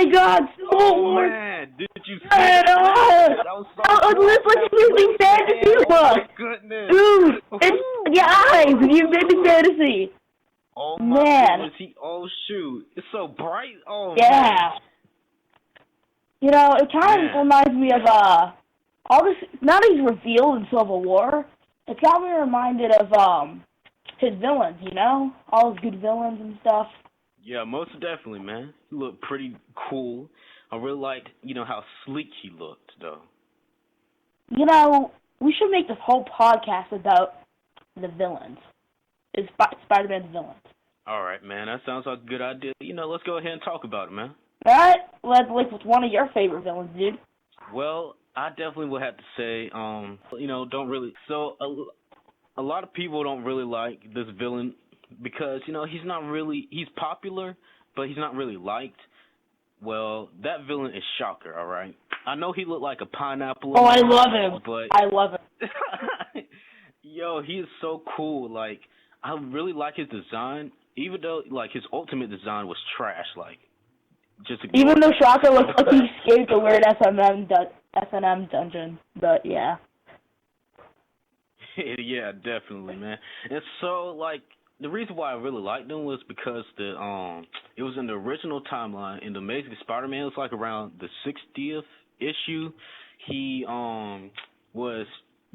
my God, Civil War! Man, did you see that? That was so cool. It looks like a Mystic Fantasy book! Oh my goodness! Dude, it's your eyes, you Mystic Fantasy! Oh my goodness, oh shoot, it's so bright, oh yeah. Man. You know, it kind of reminds me of, all this, now that he's revealed in Civil War, it got me reminded of, his villains, you know? All his good villains and stuff. Yeah, most definitely, man. He looked pretty cool. I really liked, you know, how sleek he looked, though. You know, we should make this whole podcast about the villains. It's Spider-Man's villains. All right, man. That sounds like a good idea. You know, let's go ahead and talk about it, man. All right. Let's what's one of your favorite villains, dude? Well, I definitely would have to say, you know, don't really. So a lot of people don't really like this villain because, you know, he's popular, but he's not really liked. Well, that villain is Shocker, all right? I know he looked like a pineapple. Oh, I love him. But I love him. Yo, he is so cool. Like, I really like his design, even though, like, his ultimate design was trash. Like, even though Shocker looks like he escaped a weird S&M dungeon, but yeah. Yeah, definitely, man. And so, like, the reason why I really liked him was because it was in the original timeline. In the Amazing Spider-Man, it was like around the 60th issue. He was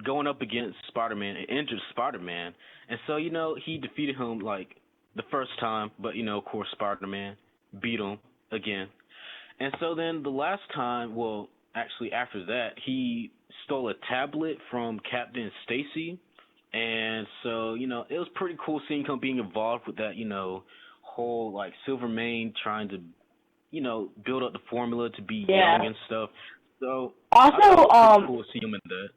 going up against Spider-Man, an injured Spider-Man, and so, you know, he defeated him like the first time, but, you know, of course, Spider-Man beat him again. And so then the last time, well, actually after that, he stole a tablet from Captain Stacy. And so, you know, it was pretty cool seeing him being involved with that, you know, whole, like, Silvermane trying to, you know, build up the formula to be young and stuff. So, also, pretty cool seeing him in that.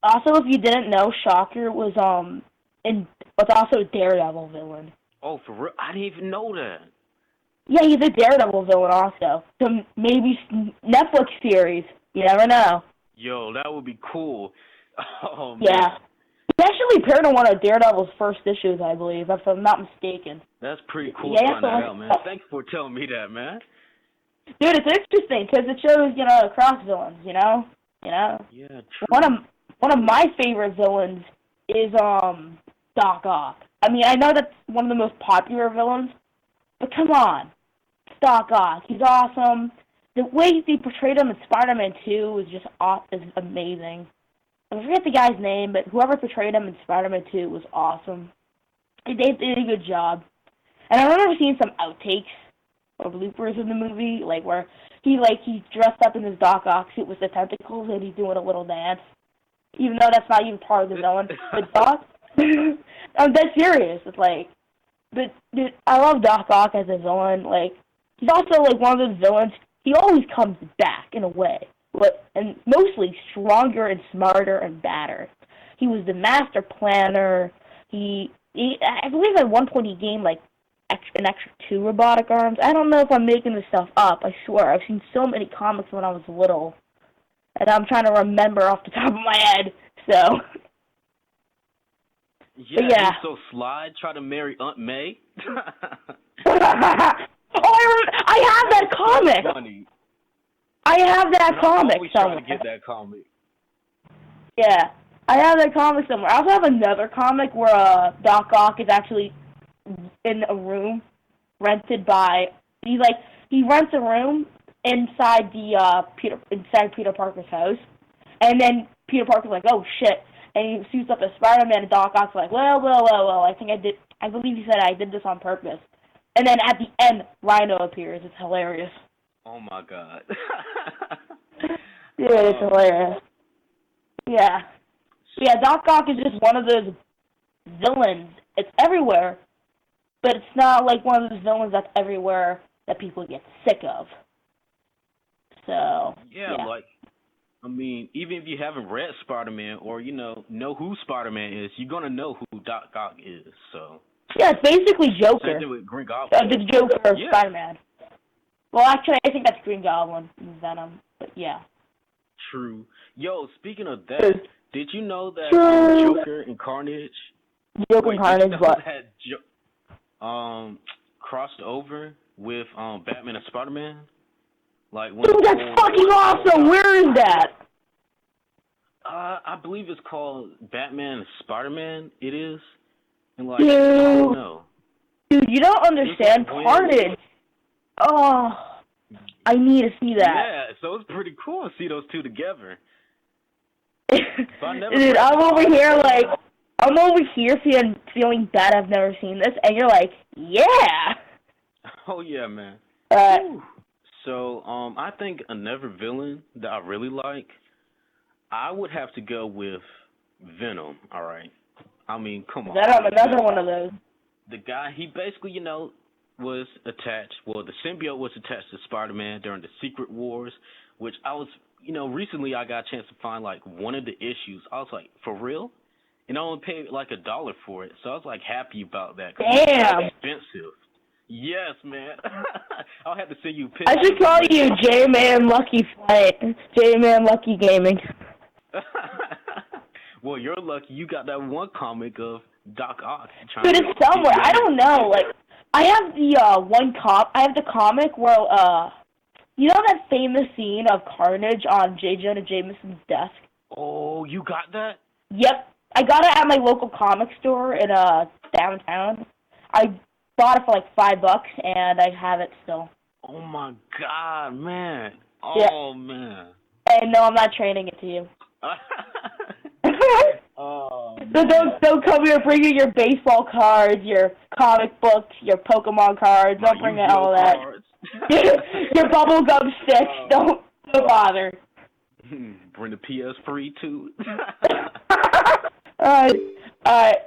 Also, if you didn't know, Shocker was also a Daredevil villain. Oh, for real? I didn't even know that. Yeah, he's a Daredevil villain also. So maybe Netflix series. You never know. Yo, that would be cool. Oh, man. Yeah. He actually appeared in one of Daredevil's first issues, I believe, if I'm not mistaken. That's pretty cool to find that out, man. Thanks for telling me that, man. Dude, it's interesting because it shows, you know, cross villains, you know? Yeah, true. One of my favorite villains is Doc Ock. I mean, I know that's one of the most popular villains, but come on. It's Doc Ock. He's awesome. The way they portrayed him in Spider-Man 2 is amazing. I forget the guy's name, but whoever portrayed him in Spider-Man 2 was awesome. They did a good job. And I remember seeing some outtakes or bloopers in the movie, like where he dressed up in his Doc Ock suit with the tentacles and he's doing a little dance. Even though that's not even part of the villain. But Doc, I'm dead serious. It's like, but dude, I love Doc Ock as a villain. Like, he's also like one of those villains. He always comes back in a way, and mostly stronger and smarter and badder. He was the master planner. I believe at one point he gained like an extra 2 robotic arms. I don't know if I'm making this stuff up. I swear, I've seen so many comics when I was little. And I'm trying to remember off the top of my head, so. Yeah. So Slide try to marry Aunt May? I have that comic! Funny. I have that comic somewhere. I'm trying to get that comic. Yeah, I have that comic somewhere. I also have another comic where Doc Ock is actually in a room rented by. He rents a room inside Peter Parker's house, and then Peter Parker's like, oh shit, and he suits up as Spider-Man, and Doc Ock's like, well, I believe he said I did this on purpose, and then at the end, Rhino appears. It's hilarious. Oh my god. Yeah, it's hilarious. Yeah. Yeah, Doc Ock is just one of those villains. It's everywhere, but it's not like one of those villains that's everywhere that people get sick of. So, yeah, like, I mean, even if you haven't read Spider-Man or, you know who Spider-Man is, you're going to know who Doc Ock is, so. Yeah, it's basically Joker. Same thing with Green Goblin. The Joker of Spider-Man. Well, actually, I think that's Green Goblin and Venom, but yeah. True. Yo, speaking of that, did you know that Joker and Carnage... Joker and Carnage, what? Had crossed over with Batman and Spider-Man. Like when Dude, that's fucking awesome! Where is that? I believe it's called Batman and Spider-Man. It is. And like, Dude. I don't know. Dude, you don't understand Carnage. Oh, I need to see that. Yeah, so it's pretty cool to see those two together. Dude, I'm over here feeling bad I've never seen this, and you're like, yeah! Oh, yeah, man. So, I think another villain that I really like, I would have to go with Venom, alright? I mean, come on. Another one of those. The guy, he basically, was attached, the symbiote was attached to Spider-Man during the Secret Wars, which I was, recently I got a chance to find, like, one of the issues. I was like, for real? And I only paid, like, $1 for it, so I was, like, happy about that. Damn! It's expensive. Yes, man. I'll have to send you pictures. I should call you Jman Lucky Gaming. Well, you're lucky you got that one comic of Doc Ock. But it's somewhere. I don't know. Like, I have the I have the comic where you know that famous scene of Carnage on J. Jonah Jameson's desk? Oh, you got that? Yep. I got it at my local comic store in downtown. I bought it for like $5 and I have it still. Oh my god, man. Oh yeah. Man. And no, I'm not trading it to you. Oh, so don't come here bringing your baseball cards, your comic books, your Pokemon cards. Don't bring in all that. Your bubblegum sticks. Don't bother. Bring the PS3 too. Alright.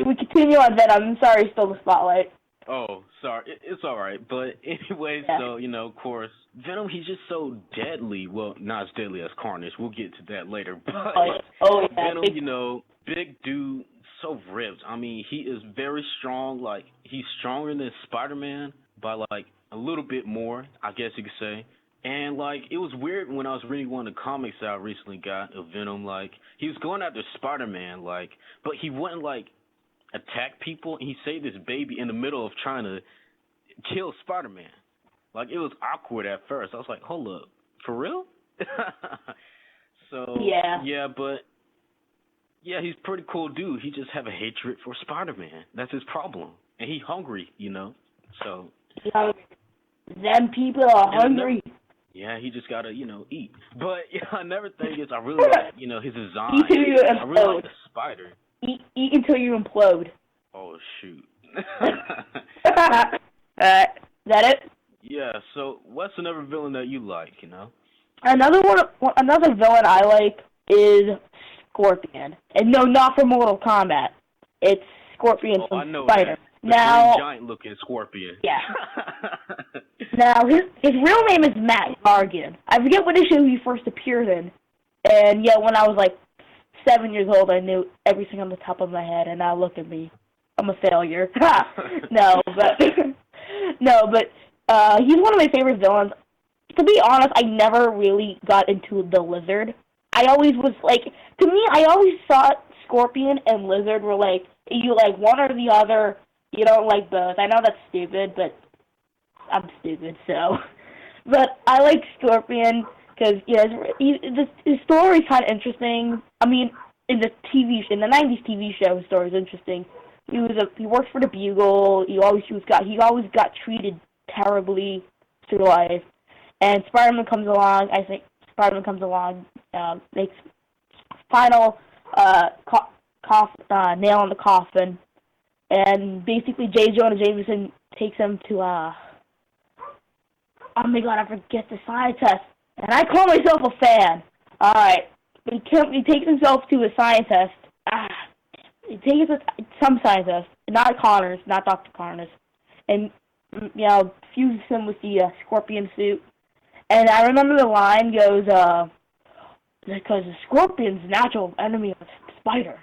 We continue on Venom. I'm sorry, still the spotlight. Oh, sorry. It's alright. But anyway, yeah. So, of course, Venom, he's just so deadly. Well, not as deadly as Carnage. We'll get to that later. But yeah. Venom, big dude, so ripped. I mean, he is very strong. Like, he's stronger than Spider-Man by, like, a little bit more, I guess you could say. And, like, it was weird when I was reading one of the comics that I recently got of Venom. Like, he was going after Spider-Man, like, but he wouldn't, like, attack people, and he saved his baby in the middle of trying to kill Spider-Man. Like, it was awkward at first. I was like, hold up, for real? So, but he's a pretty cool dude. He just have a hatred for Spider-Man. That's his problem. And he hungry, so. Them people are hungry. He just gotta, eat. But, another thing is, I really like, his design. I really like the spider. Eat until you implode. Oh, shoot. Is that it? Yeah, so what's another villain that you like, Another villain I like is Scorpion. And no, not from Mortal Kombat. It's Scorpion from Spider. Now, giant-looking Scorpion. Yeah. Now, his real name is Matt Gargan. I forget what issue he first appeared in. And yet, when I was like 7 years old, I knew everything on the top of my head, and now look at me. I'm a failure. No, but he's one of my favorite villains. To be honest, I never really got into the Lizard. I always was like, to me, I always thought Scorpion and Lizard were like, you like one or the other. You don't like both. I know that's stupid, but I'm stupid, so. But I like Scorpion because his story is kind of interesting. I mean, in the 90s TV show, his story is interesting. He worked for the Bugle. He always got treated terribly through life. And Spider-Man comes along. I think Spider-Man comes along, makes final nail in the coffin, and basically J. Jonah Jameson takes him to oh my god, I forget the science test. And I call myself a fan. Alright. But he takes himself to a scientist. He takes some scientist, not Connors, not Dr. Connors. And, fuses him with the Scorpion suit. And I remember the line goes, because the Scorpion's natural enemy of the spider.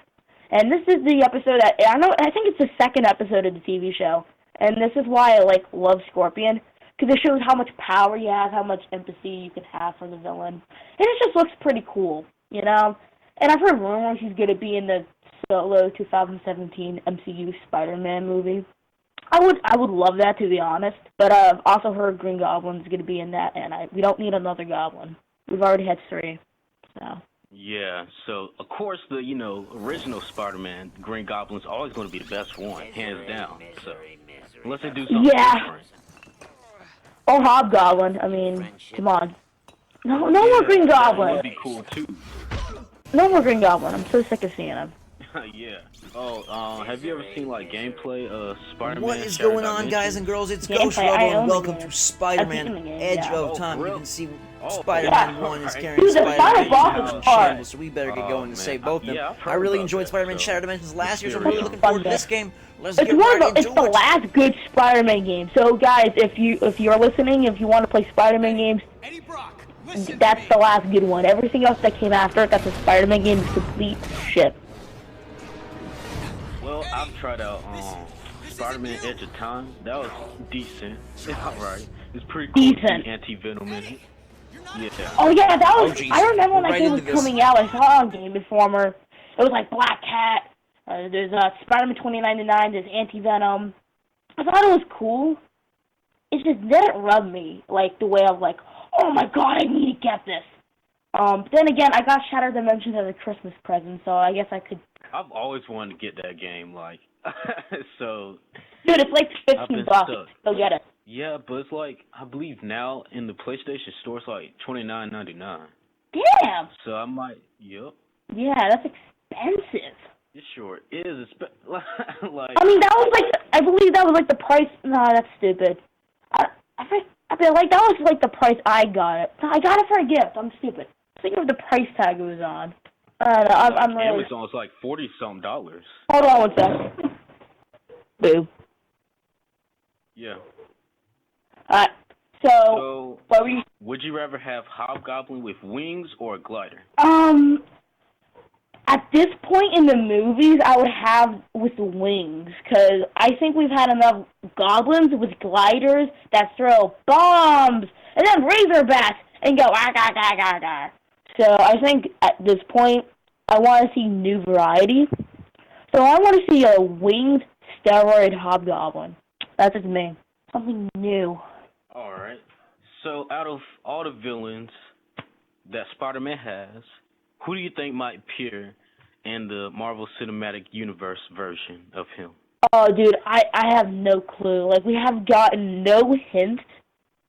And this is the episode I think it's the second episode of the TV show. And this is why I love Scorpion. Because it shows how much power you have, how much empathy you can have for the villain. And it just looks pretty cool, And I've heard rumors he's going to be in the solo 2017 MCU Spider-Man movie. I would love that, to be honest. But I've also heard Green Goblin's going to be in that, and we don't need another Goblin. We've already had 3, so. Yeah, so of course the original Spider-Man, Green Goblin's always going to be the best one, hands down. So unless they do something different. Or Hobgoblin. I mean, come on. No more Green Goblin. That would be cool too. No more Green Goblin. I'm so sick of seeing him. Yeah. Oh, have you ever seen like gameplay of Spider-Man? What is going on, guys and girls? It's Ghost Rebel, and welcome to Spider-Man Edge of Time. You can see Spider-Man 1 is carrying Spider-Man in shambles, so we better get going and save both of them. I really enjoyed Spider-Man Shattered Dimensions last year, so I'm really looking forward to this game. Let's get right into it. It's the last good Spider-Man game. So, guys, if you're listening, if you want to play Spider-Man games, that's the last good one. Everything else that came after it, that's a Spider-Man game, is complete shit. Well, I've tried out Spider-Man Edge of Time. That was decent. It's alright. It's pretty cool. Decent. Anti-Venom in it. Yeah. Oh yeah, that was. I remember when that game was coming out. I saw a Game Informer. It was like Black Cat. There's Spider-Man 2099. There's Anti-Venom. I thought it was cool. It just didn't rub me like the way of like, oh my god, I need to get this. But then again, I got Shattered Dimensions as a Christmas present, so I guess I could. I've always wanted to get that game, like, so. Dude, it's like $15. Go get it. Yeah, but it's like, I believe now in the PlayStation Store it's like $29.99. Damn. So I might. Yep. Yeah, that's expensive. It sure is. Like. I mean, that was like, I believe that was like the price. No, that's stupid. I feel like that was like the price I got it. I got it for a gift. I'm stupid. Think of the price tag it was on. I'm really. Amazon's like $40-something. Hold on one second. Boo. Yeah. Alright. So what were you? Would you rather have Hobgoblin with wings or a glider? At this point in the movies, I would have with wings, because I think we've had enough goblins with gliders that throw bombs and then razor bats and go ah. So I think at this point, I want to see new variety. So I want to see a winged steroid Hobgoblin. That's just me. Something new. Alright. So out of all the villains that Spider-Man has, who do you think might appear in the Marvel Cinematic Universe version of him? Oh, dude, I have no clue. Like, we have gotten no hint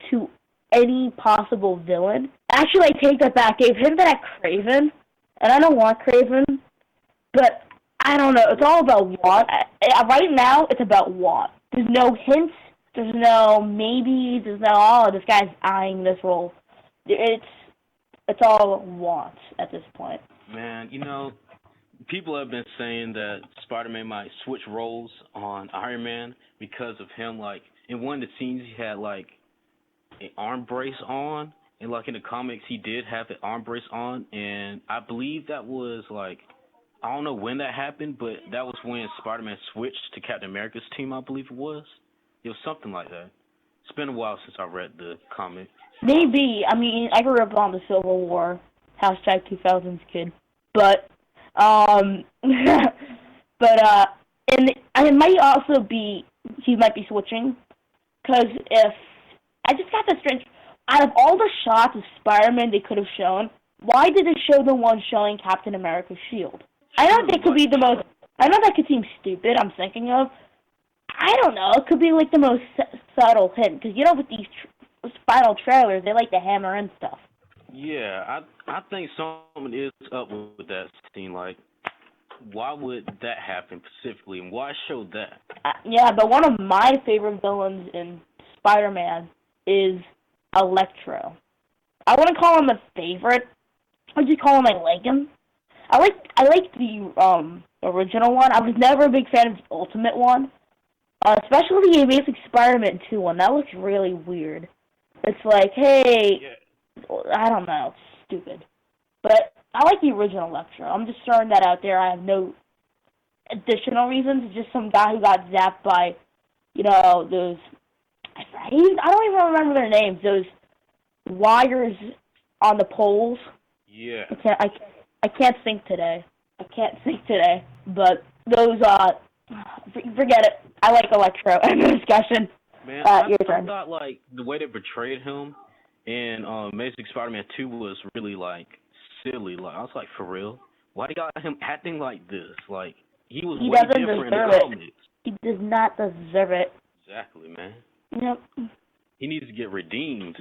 to any possible villain. Actually, I take that back. They've hinted at Kraven, and I don't want Kraven, but I don't know. It's all about what. Right now, it's about what. There's no hints. There's no maybe. There's no, oh, this guy's eyeing this role. It's all wants at this point. Man, people have been saying that Spider-Man might switch roles on Iron Man because of him. Like, in one of the scenes, he had, like, an arm brace on. And, like, in the comics, he did have an arm brace on. And I believe that was, like, I don't know when that happened, but that was when Spider-Man switched to Captain America's team, I believe it was. It was something like that. It's been a while since I read the comic. Maybe. I mean, I grew up on the Civil War, #2000s kid. But, and it might also be, he might be switching, because if, I just got this strange, out of all the shots of Spider-Man they could have shown, why did they show the one showing Captain America's shield? I know that could be the most, I know that could seem stupid, I'm thinking of, I don't know, it could be like the most subtle hint, because with these final trailers, they like to hammer in stuff. Yeah, I think something is up with that scene. Like, why would that happen specifically, and why show that? Yeah, but one of my favorite villains in Spider-Man is Electro. I wouldn't call him a favorite. I just call him I like him. I like the original one. I was never a big fan of the Ultimate one, especially the Amazing Spider-Man 2 one. That looks really weird. It's like, hey. Yeah. I don't know. It's stupid. But I like the original Electro. I'm just throwing that out there. I have no additional reasons. It's just some guy who got zapped by, those... I don't even remember their names. Those wires on the poles. Yeah. I can't think today. But those Forget it. I like Electro. End of discussion. Man, Your I turn. thought, like, the way they portrayed him in Amazing Spider-Man 2 was really, like, silly. Like, I was like, for real? Why they got him acting like this? Like, he was way different in the comics. He does not deserve it. Exactly, man. Yep. He needs to get redeemed.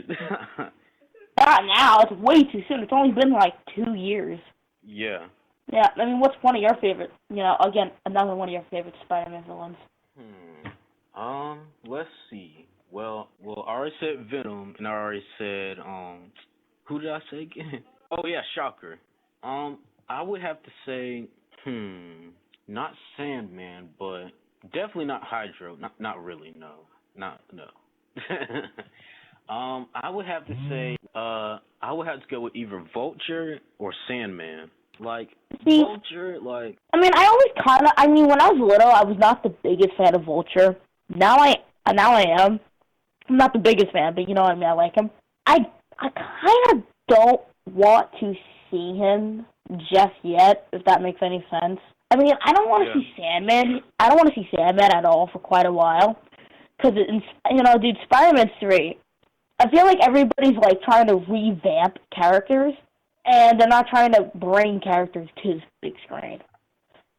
Not now. It's way too soon. It's only been, like, 2 years. Yeah. Yeah, I mean, what's one of your favorite, again, another one of your favorite Spider-Man villains? Let's see. Well, I already said Venom, and I already said, who did I say again? Oh, yeah, Shocker. I would have to say, not Sandman, but definitely not Hydro. Not really, no. No. I would have to say, I would have to go with either Vulture or Sandman. Like, Vulture, like... I mean, when I was little, I was not the biggest fan of Vulture. Now I am. I'm not the biggest fan, but you know what I mean, I like him. I kind of don't want to see him just yet, if that makes any sense. I mean, I don't want to see Sandman. I don't want to see Sandman at all for quite a while. Because, dude, Spider-Man 3, I feel like everybody's, like, trying to revamp characters, and they're not trying to bring characters to the big screen.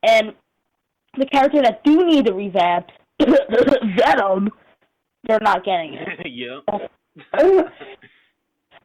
And the characters that do need the revamp, Venom, they're not getting it. Yep.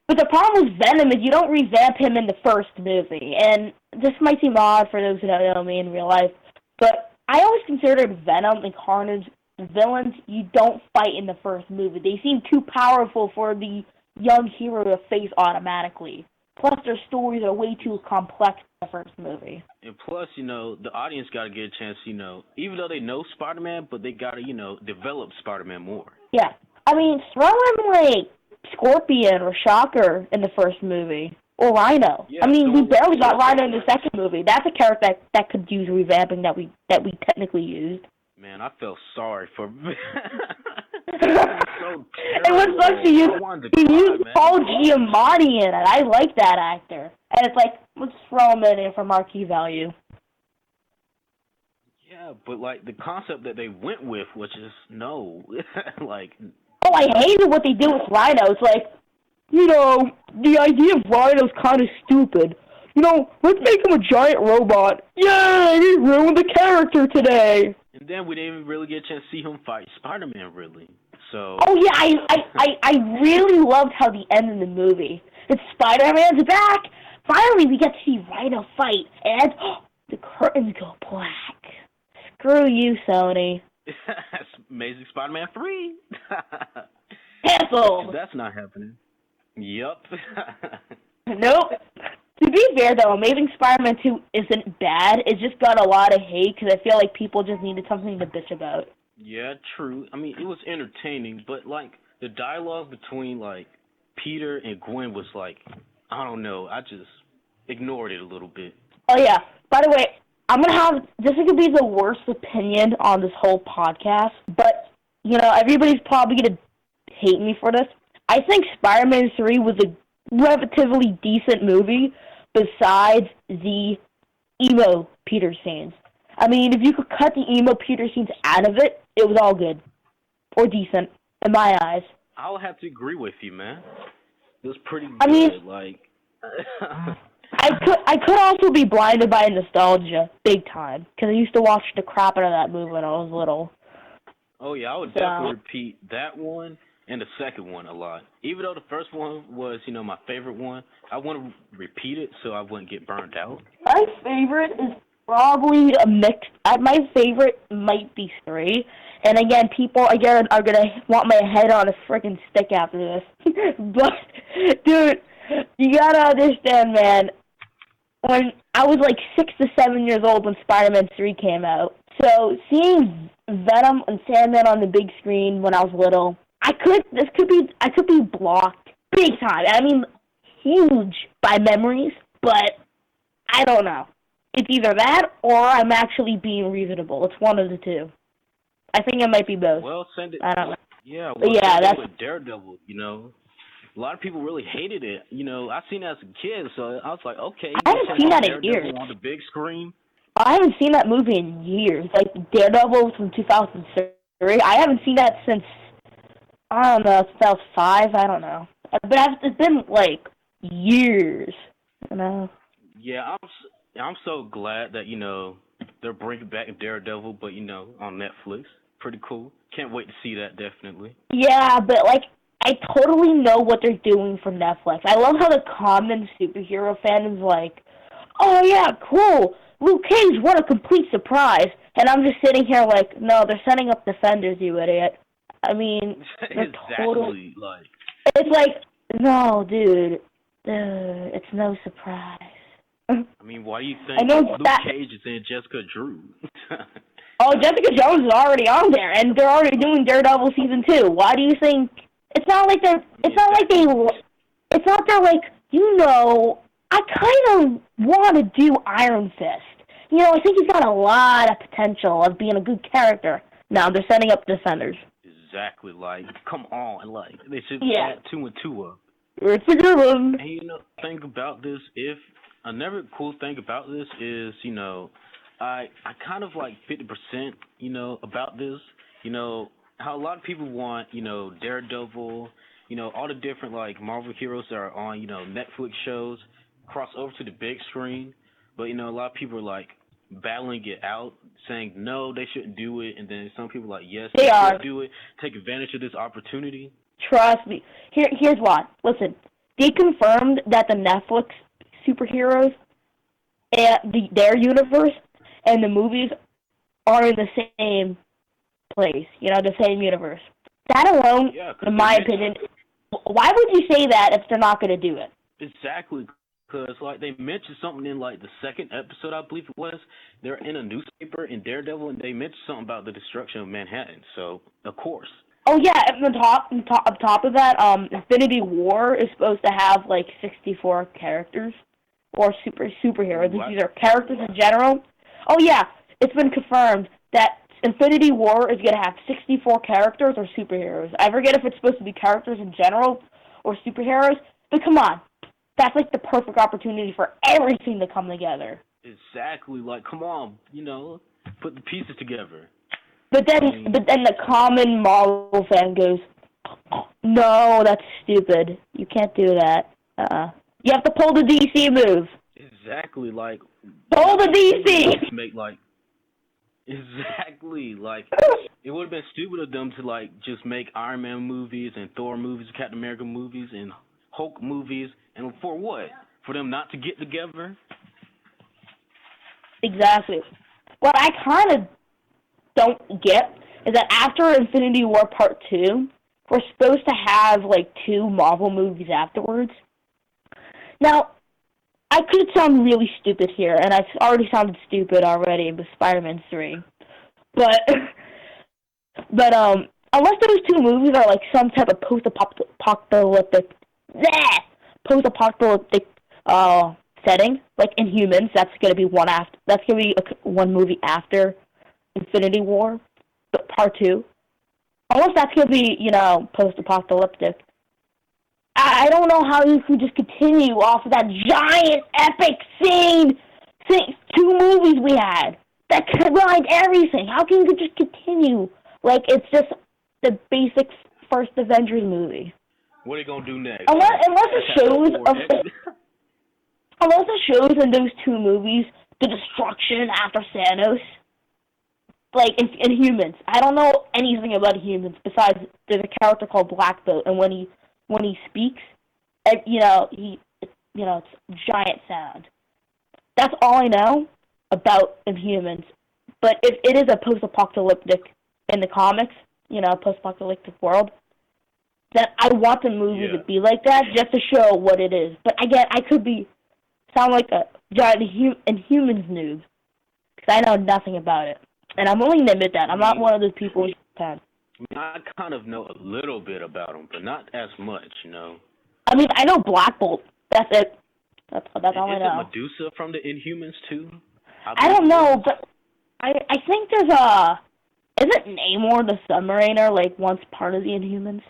But the problem with Venom is you don't revamp him in the first movie. And this might seem odd for those who don't know me in real life, but I always considered Venom and Carnage villains you don't fight in the first movie. They seem too powerful for the young hero to face automatically. Plus, their stories are way too complex in the first movie. And plus, the audience got to get a chance, even though they know Spider-Man, but they got to, develop Spider-Man more. Yeah. I mean, throw in, like, Scorpion or Shocker in the first movie. Or Rhino. Yeah, I mean, we barely got Rhino in the second movie. That's a character that could use revamping that we technically used. Man, I felt sorry for It was like he used Paul Giamatti in it. I like that actor. And it's like, let's throw him in for marquee value. Yeah, but, like, the concept that they went with was just, no. Like... Oh, I hated what they did with Rhino. It's like, the idea of Rhino's kind of stupid. Let's make him a giant robot. Yay, we ruined the character today. And then we didn't even really get a chance to see him fight Spider-Man, really. So. Oh yeah, I really loved how the end of the movie. It's Spider-Man's back. Finally, we get to see Rhino fight, and the curtains go black. Screw you, Sony. Amazing Spider-Man 3. Canceled. That's not happening. Yup. Nope. To be fair, though, Amazing Spider-Man 2 isn't bad. It just got a lot of hate because I feel like people just needed something to bitch about. Yeah, true. I mean, it was entertaining, but, like, the dialogue between, like, Peter and Gwen was, like, I don't know. I just ignored it a little bit. Oh, yeah. By the way, this is going to be the worst opinion on this whole podcast, but, everybody's probably going to hate me for this. I think Spider-Man 3 was a relatively decent movie besides the emo Peter scenes. I mean, if you could cut the emo Peter scenes out of it, it was all good. Or decent, in my eyes. I'll have to agree with you, man. It was pretty good. I mean, like... I could also be blinded by nostalgia, big time, because I used to watch the crap out of that movie when I was little. Oh, yeah, I would definitely repeat that one and the second one a lot. Even though the first one was, my favorite one, I want to repeat it so I wouldn't get burned out. My favorite is probably a mix. My favorite might be 3. And again, people are going to want my head on a freaking stick after this. But, dude, you got to understand, man, when I was like 6 to 7 years old when Spider-Man 3 came out, so seeing Venom and Sandman on the big screen when I was little, I could be blocked big time. I mean, huge by memories, but I don't know. It's either that or I'm actually being reasonable. It's one of the two. I think it might be both. Well, send it. I don't know. Yeah, well, yeah, that's with Daredevil. A lot of people really hated it. I seen it as a kid, so I was like, okay. I haven't seen that in years. On the big screen, I haven't seen that movie in years. Like Daredevil from 2003. I haven't seen that since, I don't know, 2005. I don't know. But it's been like years. You know. Yeah, I'm so glad that they're bringing back Daredevil, but on Netflix. Pretty cool. Can't wait to see that, definitely. Yeah, but like I totally know what they're doing for Netflix. I love how the common superhero fan is like, "Oh yeah, cool. Luke Cage, what a complete surprise!" And I'm just sitting here like, "No, they're setting up Defenders, you idiot." I mean, exactly. It's like, no, dude, it's no surprise. I mean, why do you think Luke Cage is in Jessica Drew? Oh, Jessica Jones is already on there, and they're already doing Daredevil season 2. Why do you think? It's not like they're. It's not like they. It's not they're like. I kind of want to do Iron Fist. I think he's got a lot of potential of being a good character. Now they're setting up Defenders. Exactly. Come on, they should add 2 and 2 up. It's a good one. And think about this. Another cool thing about this is, I kind of 50%, about this. How a lot of people want, Daredevil, all the different Marvel heroes that are on, Netflix shows cross over to the big screen. But a lot of people are battling it out, saying no, they shouldn't do it, and then some people are yes, they should do it. Take advantage of this opportunity. Trust me. Here's why. Listen, they confirmed that the Netflix superheroes and their universe and the movies are in the same place, the same universe. That alone, in my opinion, why would you say that if they're not going to do it? Exactly, because they mentioned something in the second episode, I believe it was. They're in a newspaper in Daredevil, and they mentioned something about the destruction of Manhattan. So, of course. Oh yeah, on top of that, Infinity War is supposed to have 64 characters or superheroes. What? These are characters in general. Oh yeah, it's been confirmed that Infinity War is going to have 64 characters or superheroes. I forget if it's supposed to be characters in general or superheroes, but come on. That's the perfect opportunity for everything to come together. Exactly. Come on, put the pieces together. But then the common Marvel fan goes, "No, that's stupid. You can't do that. You have to pull the DC move." Exactly. Pull the DC. Make exactly. It would have been stupid of them to just make Iron Man movies and Thor movies, Captain America movies, and Hulk movies, and for what? For them not to get together? Exactly. What I kind of don't get is that after Infinity War Part 2, we're supposed to have 2 Marvel movies afterwards. Now, I could sound really stupid here, and I've already sounded stupid already with Spider-Man 3. But unless those 2 movies are some type of post-apocalyptic setting, like Inhumans, that's gonna be one movie after Infinity War, Part 2. Unless that's gonna be, post-apocalyptic. I don't know how you could just continue off of that giant epic scene. 2 movies we had that combined everything. How can you just continue it's just the basic first Avengers movie? What are you gonna do next? Unless it shows in those 2 movies the destruction after Thanos, in Humans. I don't know anything about Humans besides there's a character called Black Bolt, and when he speaks, it's giant sound. That's all I know about Inhumans. But if it is a post-apocalyptic in the comics, post-apocalyptic world, then I want the movie to be like that just to show what it is. But again, I could sound like a giant Inhumans noob because I know nothing about it, and I'm willing to admit that. I'm not one of those people who can. I kind of know a little bit about them, but not as much, I mean, I know Black Bolt. That's it. That's all I know. Is it Medusa from the Inhumans too? I don't know, but I think there's isn't Namor the Submariner once part of the Inhumans?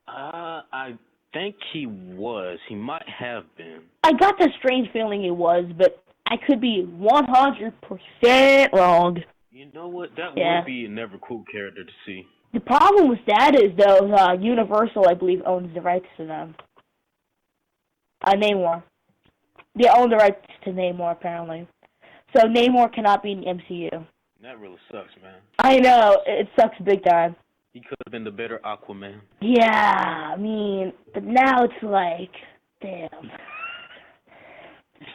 I think he was. He might have been. I got the strange feeling he was, but I could be 100% wrong. You know what? That would be a never cool character to see. The problem with that is, though, Universal, I believe, owns the rights to them. Namor. They own the rights to Namor, apparently. So Namor cannot be in the MCU. That really sucks, man. I know. It sucks big time. He could have been the better Aquaman. Yeah, I mean, but now it's like, damn.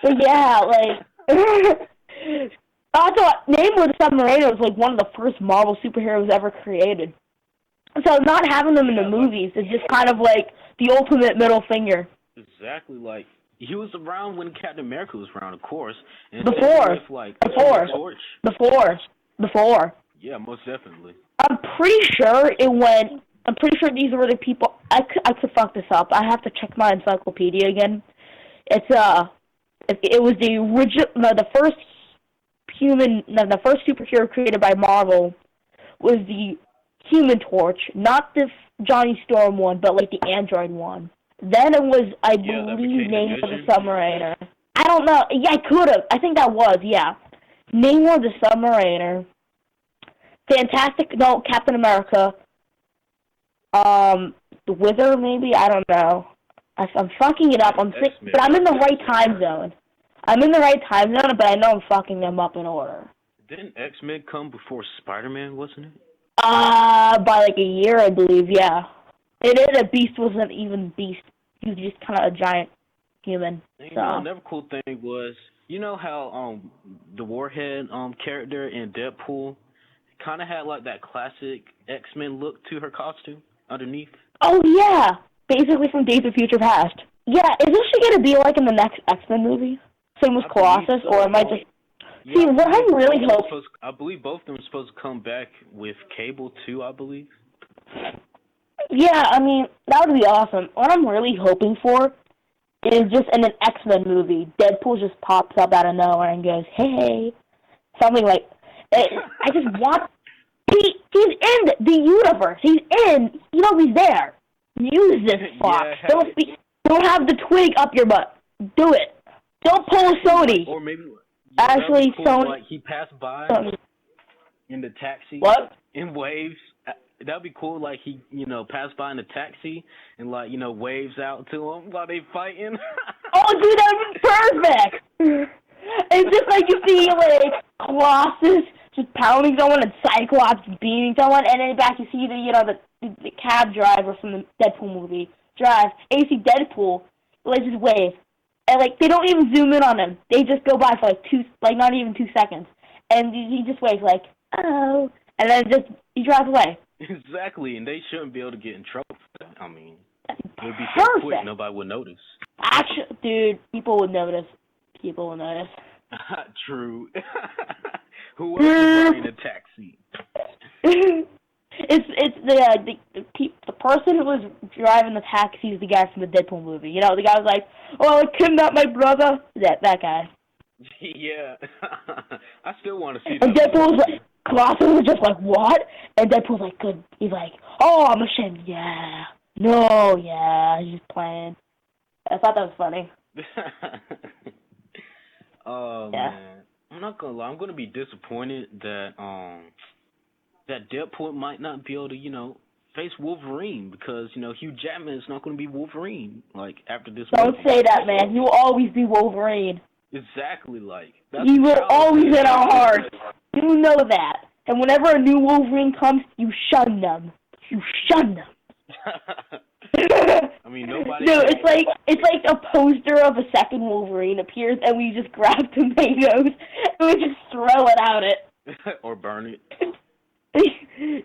But yeah, like, I thought Namor the Submariner was like one of the first Marvel superheroes ever created. So not having them in the movies is just kind of like the ultimate middle finger. Exactly, like, he was around when Captain America was around, of course. And Before. Yeah, most definitely. I'm pretty sure these were the people. I could fuck this up. I have to check my encyclopedia again. It was the original, the first superhero created by Marvel was the Human Torch, not the Johnny Storm one, but like the Android one. Then it was, I believe, Namor the Submariner. I don't know. Yeah, I could have. I think that was, yeah. Namor the Submariner. Captain America. The Wither, maybe? I don't know. I'm fucking it up. But I'm in the right time zone. But I know I'm fucking them up in order. Didn't X-Men come before Spider-Man, wasn't it? By like a year, I believe, yeah. Beast wasn't even Beast. He was just kind of a giant human. You know, another cool thing was, you know how the Warhead character in Deadpool kind of had like that classic X-Men look to her costume underneath? Oh, yeah. Basically from Days of Future Past. Yeah, isn't she going to be like in the next X-Men movie? Same with Colossus, or am I just... Yeah, see, what I'm really hoping... I believe both of them are supposed to come back with Cable, too, I believe. Yeah, I mean, that would be awesome. What I'm really hoping for is just in an X-Men movie, Deadpool just pops up out of nowhere and goes, hey, something like... I just want... He's in the universe. He's in. You know he's there. Use this, Fox. Yeah, don't have the twig up your butt. Do it. Don't pull a Sony. Or maybe... Actually, cool, Sony... Like, he passed by in the taxi. What? In waves. That'd be cool, like, he, passed by in the taxi and, like, waves out to him while they fighting. Oh, dude, that would be perfect! It's just like you see, like, Colossus just pounding someone and Cyclops beating someone, and then back you see the cab driver from the Deadpool movie drive, and you see Deadpool, like, just wave. And, like, they don't even zoom in on him. They just go by for, like, not even 2 seconds. And he just waves, like, oh, and then he drives away. Exactly, and they shouldn't be able to get in trouble for that. I mean, it would be so quick, nobody would notice. Actually, dude, people would notice. True. Who else is riding a taxi? It's the person who was driving the taxi is the guy from the Deadpool movie. You know, the guy was like, "Oh, I kidnapped my brother." That guy. Yeah, I still want to see that. And Deadpool's like, Colossus was just like, "What?" And Deadpool's like, "Good." He's like, "Oh, I'm ashamed." Yeah. No. Yeah. He's just playing. I thought that was funny. Oh yeah. Man, I'm not gonna lie. I'm gonna be disappointed that that Deadpool might not be able to face Wolverine because Hugh Jackman is not gonna be Wolverine after this. Don't say that, man. He will always be Wolverine. Exactly, he will always in our hearts. You know that. And whenever a new Wolverine comes, you shun them. I mean, nobody. No, it's like a poster of a second Wolverine appears, and we just grab tomatoes and we just throw it at it. Or burn it.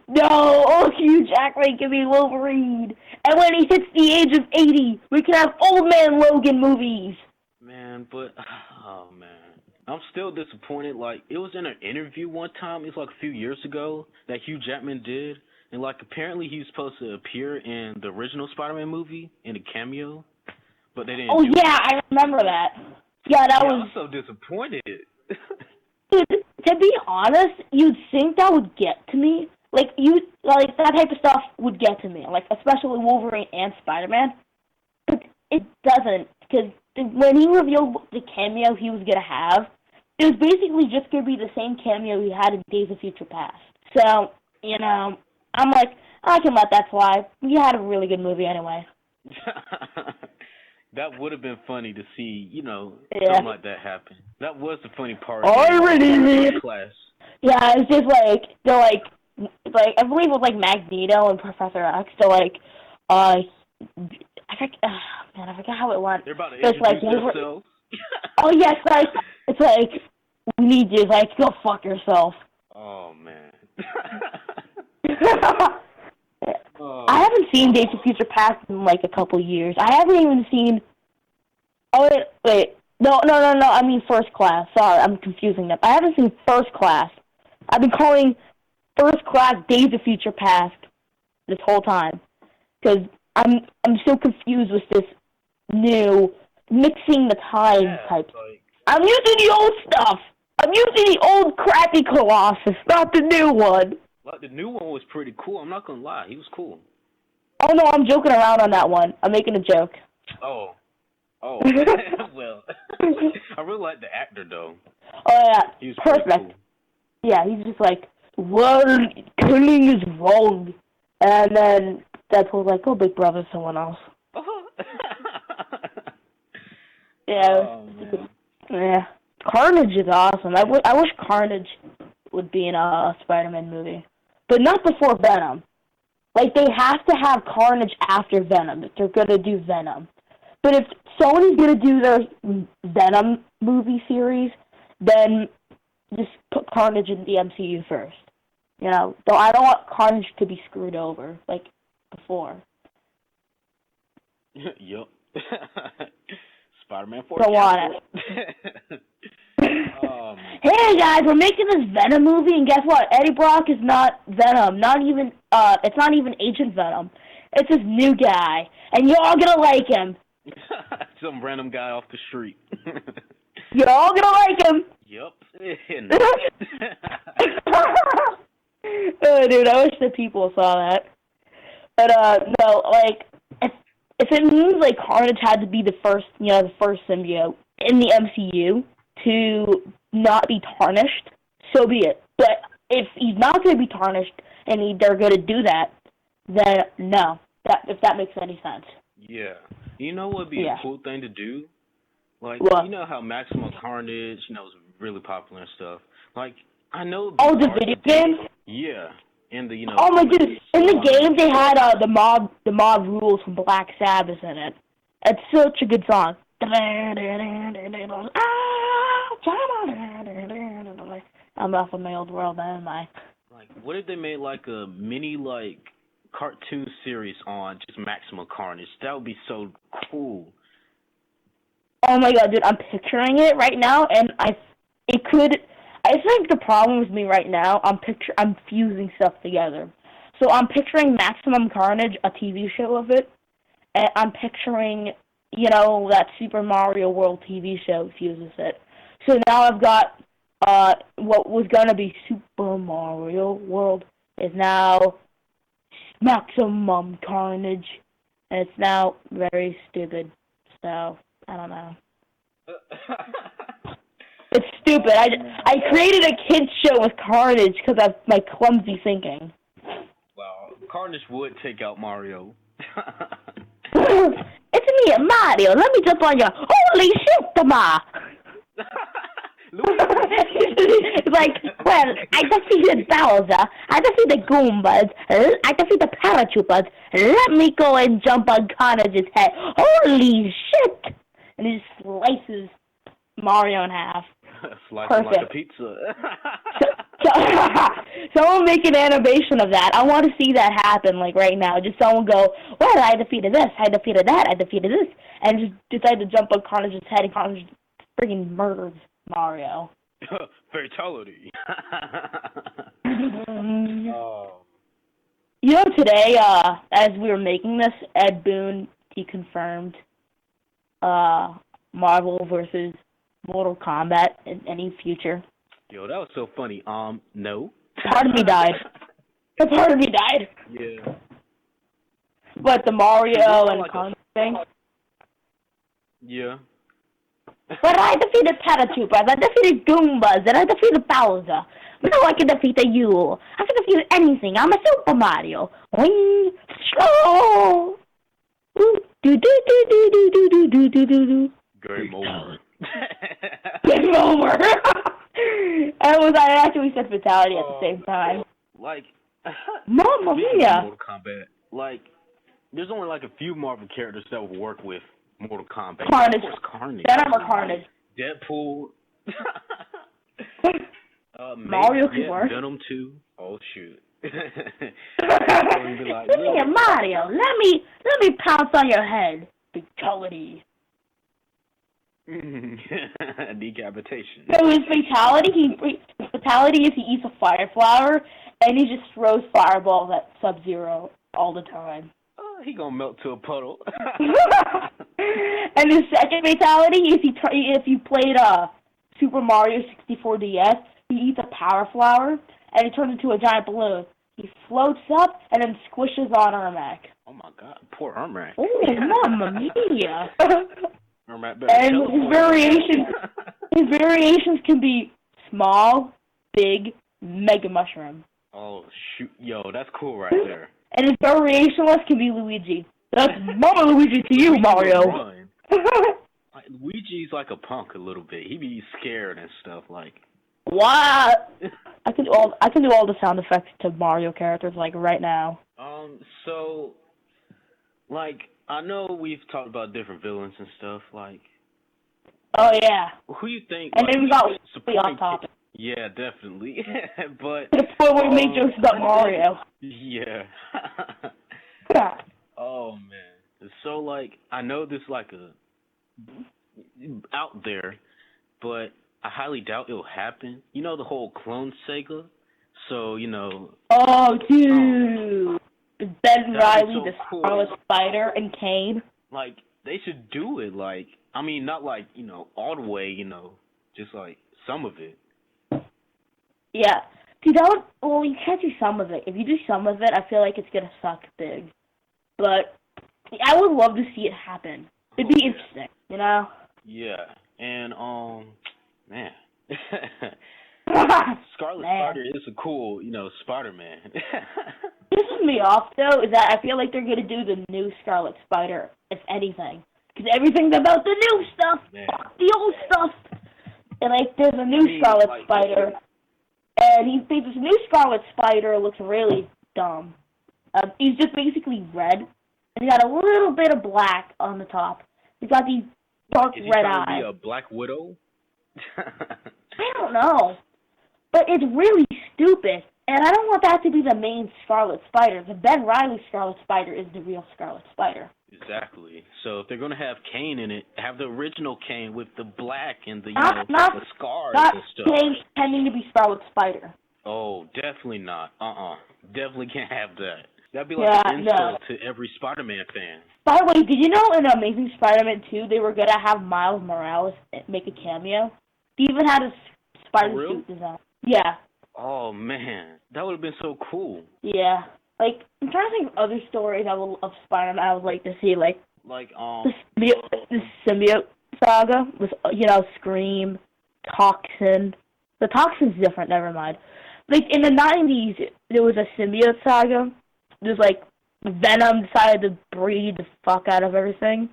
No, Hugh Jackman can be Wolverine, and when he hits the age of 80, we can have Old Man Logan movies. Man, but I'm still disappointed. Like, it was in an interview one time. It was like a few years ago that Hugh Jackman did. And, apparently he was supposed to appear in the original Spider-Man movie in a cameo, but they didn't. Oh, yeah, I remember that. Yeah, I was so disappointed. Dude, to be honest, you'd think that would get to me. That type of stuff would get to me, especially Wolverine and Spider-Man. But it doesn't, because when he revealed the cameo he was going to have, it was basically just going to be the same cameo he had in Days of Future Past. So, you know, I'm like, I can let that slide. We had a really good movie anyway. That would have been funny to see, you know, something like that happen. That was the funny part. Class. Yeah, it's just like, they're like, I believe it was like Magneto and Professor X. They're like, I forgot how it went. They're about to introduce themselves. Oh yes, like it's like we need you. Like go fuck yourself. Oh man. I haven't seen Days of Future Past in like a couple years. I haven't even seen. Oh wait, no. I mean First Class. Sorry, I'm confusing them. I haven't seen First Class. I've been calling First Class Days of Future Past this whole time because I'm so confused with this new mixing the time type. Like, I'm using the old stuff. I'm using the old crappy Colossus, not the new one. Like the new one was pretty cool. I'm not gonna lie, he was cool. Oh no, I'm joking around on that one. I'm making a joke. Oh. Well, I really like the actor though. Oh yeah, he was perfect. Cool. Yeah, he's just like, well, killing is wrong, and then Deadpool's like, oh, big brother, someone else. Yeah. Yeah. Carnage is awesome. I wish Carnage would be in a Spider-Man movie. But not before Venom. Like, they have to have Carnage after Venom if they're going to do Venom. But if Sony's going to do their Venom movie series, then just put Carnage in the MCU first. You know? Though I don't want Carnage to be screwed over, like before. Yup. Spider-Man 4. Don't want it. Hey guys, we're making this Venom movie, and guess what? Eddie Brock is not Venom. It's not even Agent Venom. It's this new guy, and you're all gonna like him. Some random guy off the street. You're all gonna like him. Yup. Oh, dude, I wish the people saw that. But no, like if it means like Carnage had to be the first symbiote in the MCU to not be tarnished, so be it. But if he's not going to be tarnished and they're going to do that, then no. If that makes any sense. Yeah. You know what would be a cool thing to do? Like, what? You know how Maximum Carnage, is really popular and stuff. Like, I know... Oh, the video game? Yeah. And the, Oh my goodness. In the game, they had the mob rules from Black Sabbath in it. It's such a good song. I'm off of my old world, am I? Like, what if they made like a mini cartoon series on just Maximum Carnage? That would be so cool. Oh my god, dude, I'm picturing it right now, and I think the problem with me right now, I'm fusing stuff together. So I'm picturing Maximum Carnage, a TV show of it, and I'm picturing, that Super Mario World TV show fuses it. So now I've got, what was gonna be Super Mario World is now Maximum Carnage, and it's now very stupid, so, I don't know. It's stupid. I created a kids show with Carnage because of my clumsy thinking. Well, Carnage would take out Mario. It's me, Mario. Let me jump on you. Holy shit, Ma! It's like, well, I defeated Bowser. I defeated Goombas. I defeated the Paratroopers. Let me go and jump on Carnage's head. Holy shit! And he just slices Mario in half. Slice him like a pizza. Someone make an animation of that. I want to see that happen, like, right now. Just someone go, well, I defeated this, I defeated that, I defeated this, and just decide to jump on Carnage's head, and Carnage freaking murders Mario. Fatality. Oh. Today, as we were making this, Ed Boon, he confirmed Marvel versus Mortal Kombat in any future. Yo, that was so funny. No. Part of me died. Part of me died. Yeah. What, the Mario and Kombat thing? Yeah. But I defeated Paratroopers, I defeated Goombas, and I defeated Bowser. But now I can defeat you. I can defeat anything. I'm a Super Mario. Wing, slow. Do. Game over. Game over. I actually said fatality at the same time. Like, Mamma mia. Mortal Kombat. Like, there's only like a few Marvel characters that would work with Mortal Kombat. Carnage. Of course, Carnage. Carnage. Deadpool. Mario can work. Venom 2. Oh shoot. Like, here, Mario, let me pounce on your head. Fatality. Decapitation. So his fatality is he eats a fire flower and he just throws fireballs at Sub-Zero all the time. He gonna melt to a puddle. And his second fatality is if you played Super Mario 64 DS, he eats a power flower and he turns into a giant balloon. He floats up and then squishes on Ermac. Oh my god, poor Ermac. Oh, mamma mia. Ermac and his variations can be small, big, Mega Mushroom. Oh shoot, yo, that's cool right there. And his variation list can be Luigi. That's Mama Luigi to you, Mario. Luigi's like a punk a little bit. He be scared and stuff like. What? I can do all the sound effects to Mario characters like right now. So, like, I know we've talked about different villains and stuff. Like. Oh yeah. Who you think? And like, then we got way off topic. Yeah, definitely. But to the point where we make jokes about Mario. Yeah. Oh man. So like, I know this like out there, but I highly doubt it'll happen. You know the whole clone saga? So, you know... Oh, dude! Ben Riley, so the cool. Scarlet Spider, and Kane. Like, they should do it, like... I mean, not like, you know, all the way, you know, just like, some of it. Yeah. See, well, you can't do some of it. If you do some of it, I feel like it's gonna suck big. But I would love to see it happen. It'd be interesting, you know? Yeah. And, man. Scarlet Spider is a cool, you know, Spider-Man. What pisses me off, though, is that I feel like they're going to do the new Scarlet Spider, if anything. Because everything's about the new stuff. Fuck the old stuff. And, like, there's a new Scarlet Spider. And he thinks this new Scarlet Spider looks really dumb. He's just basically red. And he got a little bit of black on the top. He's got these dark red eyes. Is he trying to be a Black Widow? I don't know. But it's really stupid. And I don't want that to be the main Scarlet Spider. The Ben Riley Scarlet Spider is the real Scarlet Spider. Exactly. So if they're going to have Kane in it, have the original Kane with the black and the, the scars and stuff. Not Kane pretending to be Scarlet Spider. Oh, definitely not. Definitely can't have that. That'd be like an insult to every Spider-Man fan. By the way, did you know in Amazing Spider-Man 2 they were going to have Miles Morales make a cameo? He even had a spider suit design. Yeah. Oh, man. That would have been so cool. Yeah. Like, I'm trying to think of other stories of Spider-Man I would like to see, like the symbiote saga with, you know, Scream, Toxin. The Toxin's different, never mind. Like, in the 90s, there was a symbiote saga. There's, like, Venom decided to breed the fuck out of everything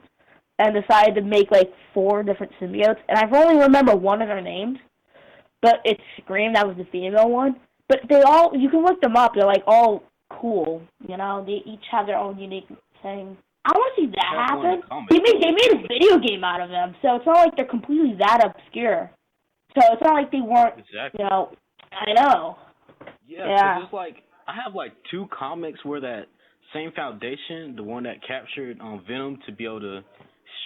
and decided to make, like, 4 different symbiotes. And I only remember one of their names, but it's Scream, that was the female one. But they all, you can look them up, they're, like, all cool, you know? They each have their own unique thing. I want to see that happen. They made a video game out of them, so it's not like they're completely that obscure. So it's not like they weren't, you know, I know. Yeah. It's like, I have like 2 comics where that same foundation, the one that captured Venom to be able to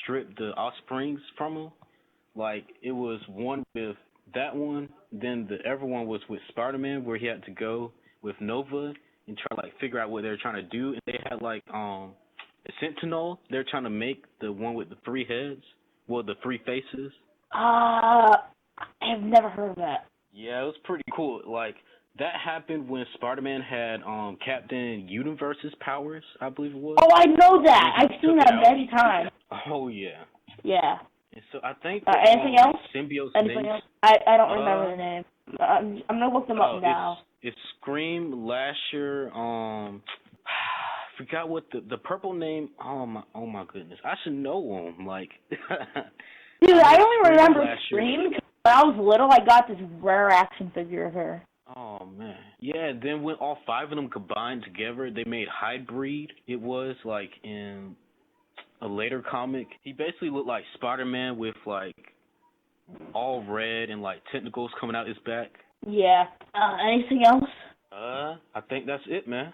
strip the offsprings from him, like it was one with that one, then the other one was with Spider-Man where he had to go with Nova and try to like figure out what they were trying to do, and they had like a Sentinel. They're trying to make the one with the 3 heads, well, the 3 faces. I have never heard of that. Yeah, it was pretty cool. Like, that happened when Spider-Man had Captain Universe's powers, I believe it was. Oh, I know that. I've seen that many times. Oh, yeah. Yeah. So I think anything else? Symbiote's anything name. Else? I don't remember the name. I'm gonna look them up now. It's Scream, Lasher. Forgot what the purple name. Oh my goodness! I should know them. Like, dude, I only remember Scream. When I was little, I got this rare action figure of her. Oh man, yeah. Then when all 5 of them combined together, they made Hybrid. It was like in a later comic. He basically looked like Spider-Man with like all red and like tentacles coming out his back. Yeah. Anything else? I think that's it, man.